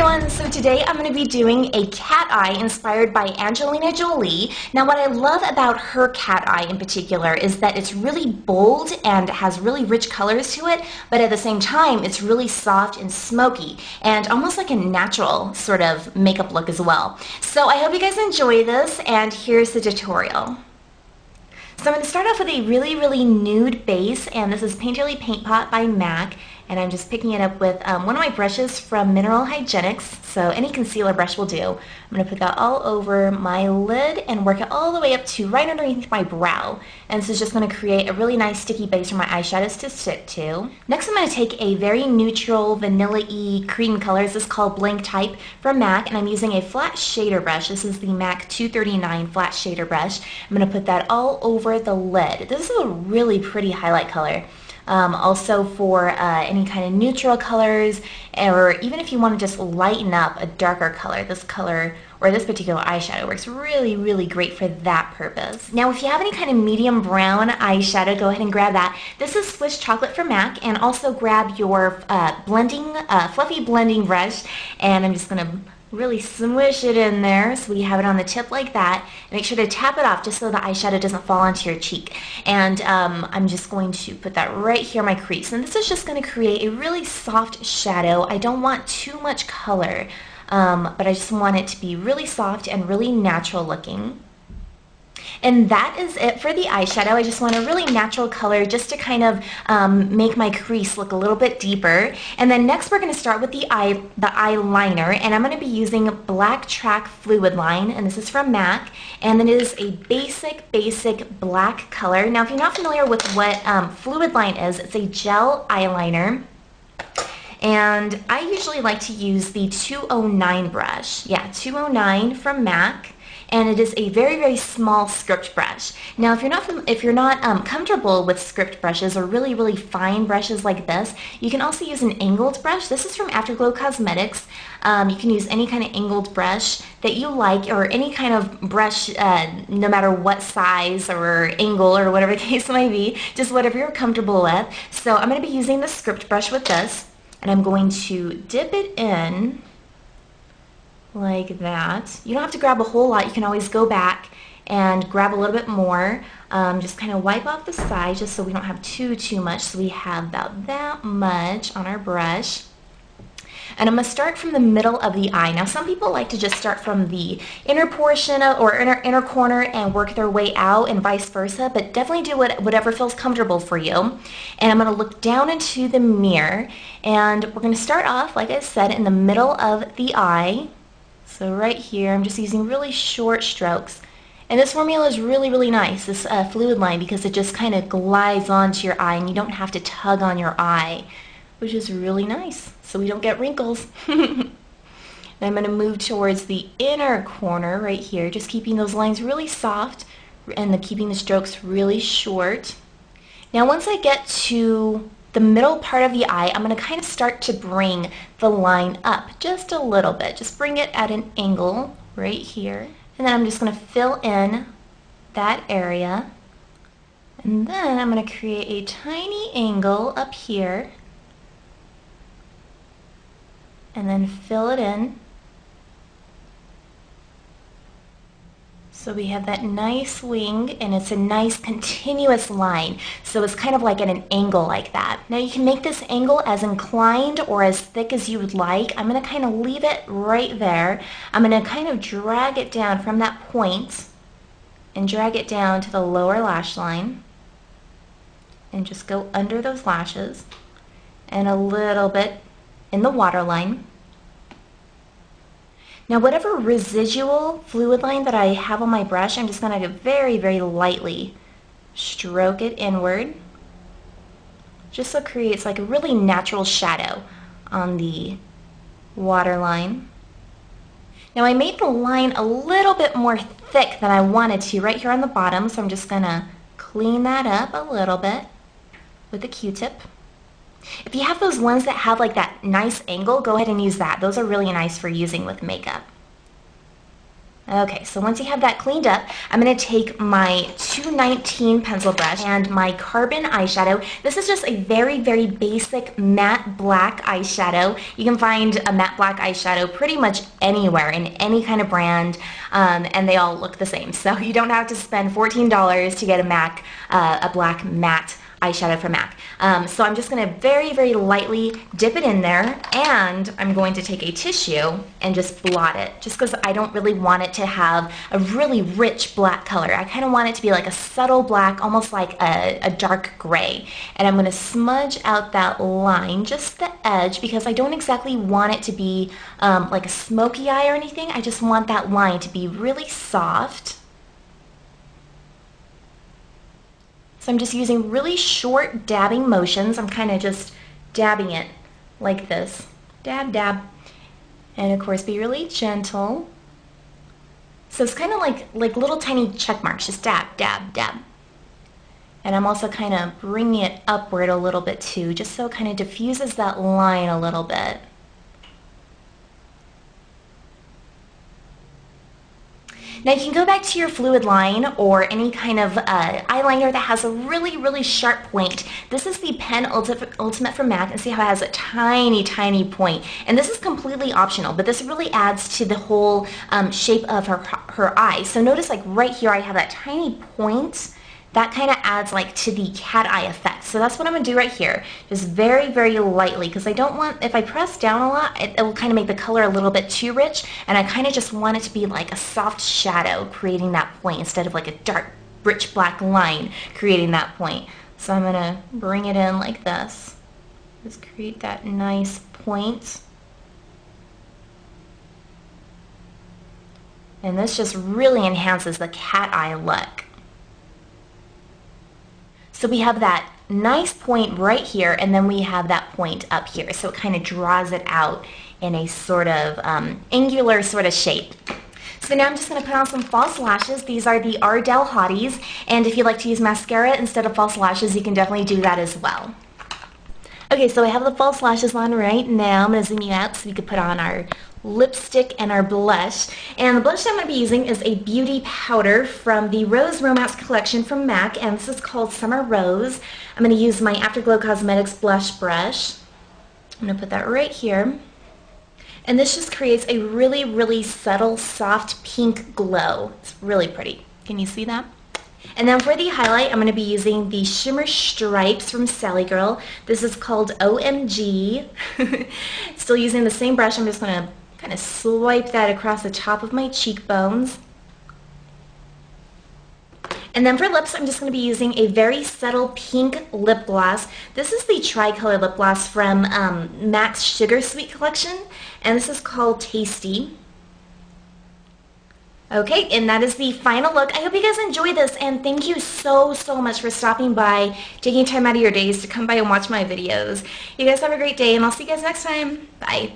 everyone, so today I'm going to be doing a cat eye inspired by Angelina Jolie. Now what I love about her cat eye in particular is that it's really bold and has really rich colors to it, but at the same time it's really soft and smoky and almost like a natural sort of makeup look as well. So I hope you guys enjoy this, and here's the tutorial. So I'm going to start off with a really nude base, and this is Painterly Paint Pot by MAC, and I'm just picking it up with one of my brushes from Mineral Hygienics, so any concealer brush will do. I'm going to put that all over my lid and work it all the way up to right underneath my brow, and this is just going to create a really nice sticky base for my eyeshadows to stick to. Next I'm going to take a very neutral vanilla-y cream color. This is called Blank Type from MAC, and I'm using a flat shader brush. This is the MAC 239 flat shader brush. I'm going to put that all over the lid. This is a really pretty highlight color. Also for any kind of neutral colors, or even if you want to just lighten up a darker color, this color or this particular eyeshadow works really great for that purpose. Now if you have any kind of medium brown eyeshadow, go ahead and grab that. This is Swiss Chocolate from MAC, and also grab your fluffy blending brush, and I'm just going to really smush it in there so we have it on the tip like that. Make sure to tap it off just so the eyeshadow doesn't fall onto your cheek. And I'm just going to put that right here in my crease, and this is just going to create a really soft shadow. I don't want too much color, but I just want it to be really soft and really natural looking. And that is it for the eyeshadow. I just want a really natural color just to kind of make my crease look a little bit deeper. And then next we're going to start with the eyeliner, and I'm going to be using Black Track Fluid Line, and this is from MAC, and it is a basic black color. Now if you're not familiar with what Fluid Line is, it's a gel eyeliner. And I usually like to use the 209 brush. Yeah, 209 from MAC. And it is a very small script brush. Now if you're not comfortable with script brushes or really fine brushes like this, you can also use an angled brush. This is from Afterglow Cosmetics. You can use any kind of angled brush that you like, or any kind of brush, no matter what size or angle or whatever the case might be, just whatever you're comfortable with. So I'm going to be using the script brush with this, and I'm going to dip it in like that. You don't have to grab a whole lot. You can always go back and grab a little bit more. Just kind of wipe off the sides just so we don't have too much. So we have about that much on our brush. And I'm going to start from the middle of the eye. Now some people like to just start from the inner portion or inner corner and work their way out, and vice versa, but definitely do whatever feels comfortable for you. And I'm going to look down into the mirror, and we're going to start off, like I said, in the middle of the eye. So right here, I'm just using really short strokes. And this formula is really nice, this fluid line, because it just kind of glides onto your eye and you don't have to tug on your eye, which is really nice, so we don't get wrinkles. Then I'm going to move towards the inner corner right here, just keeping those lines really soft and keeping the strokes really short. Now once I get to the middle part of the eye, I'm going to kind of start to bring the line up just a little bit. Just bring it at an angle right here. And then I'm just going to fill in that area. And then I'm going to create a tiny angle up here. And then fill it in. So we have that nice wing, and it's a nice continuous line. So it's kind of like at an angle like that. Now you can make this angle as inclined or as thick as you would like. I'm going to kind of leave it right there. I'm going to kind of drag it down from that point and drag it down to the lower lash line. And just go under those lashes and a little bit in the waterline. Now whatever residual fluid line that I have on my brush, I'm just going to very lightly stroke it inward, just so it creates like a really natural shadow on the waterline. Now I made the line a little bit more thick than I wanted to right here on the bottom, so I'm just going to clean that up a little bit with a Q-tip. If you have those ones that have like that nice angle, go ahead and use that. Those are really nice for using with makeup. Okay, so once you have that cleaned up, I'm going to take my 219 pencil brush and my Carbon eyeshadow. This is just a very, very basic matte black eyeshadow. You can find a matte black eyeshadow pretty much anywhere in any kind of brand, and they all look the same. So you don't have to spend $14 to get a black matte eyeshadow from MAC. So I'm just going to very, very lightly dip it in there, and I'm going to take a tissue and just blot it, just because I don't really want it to have a really rich black color. I kind of want it to be like a subtle black, almost like a dark gray. And I'm going to smudge out that line, just the edge, because I don't exactly want it to be like a smoky eye or anything. I just want that line to be really soft. So I'm just using really short dabbing motions. I'm kind of just dabbing it like this. Dab, dab. And of course, be really gentle. So it's kind of like little tiny check marks. Just dab, dab, dab. And I'm also kind of bringing it upward a little bit too, just so it kind of diffuses that line a little bit. Now you can go back to your fluid line or any kind of eyeliner that has a really, really sharp point. This is the Pen Ultimate from MAC, and see how it has a tiny, tiny point. And this is completely optional, but this really adds to the whole shape of her eye. So notice like right here I have that tiny point. That kind of adds like to the cat eye effect. So that's what I'm going to do right here. Just very, very lightly, because I don't want, if I press down a lot, it will kind of make the color a little bit too rich, and I kind of just want it to be like a soft shadow creating that point instead of like a dark, rich black line creating that point. So I'm going to bring it in like this. Just create that nice point. And this just really enhances the cat eye look. So we have that nice point right here, and then we have that point up here. So it kind of draws it out in a sort of angular sort of shape. So now I'm just going to put on some false lashes. These are the Ardell Hotties, and if you like to use mascara instead of false lashes, you can definitely do that as well. Okay, so I have the false lashes on right now. I'm going to zoom you out so we can put on our lipstick and our blush. And the blush I'm going to be using is a beauty powder from the Rose Romance collection from MAC, and this is called Summer Rose. I'm going to use my Afterglow Cosmetics blush brush. I'm going to put that right here. And this just creates a really, really subtle, soft pink glow. It's really pretty. Can you see that? And then for the highlight, I'm going to be using the Shimmer Stripes from Sally Girl. This is called OMG. Still using the same brush. I'm just going to kind of swipe that across the top of my cheekbones. And then for lips, I'm just going to be using a very subtle pink lip gloss. This is the Tricolor lip gloss from MAC's Sugar Sweet collection, and this is called Tasty. Okay, and that is the final look. I hope you guys enjoyed this, and thank you so, so much for stopping by, taking time out of your days to come by and watch my videos. You guys have a great day, and I'll see you guys next time. Bye.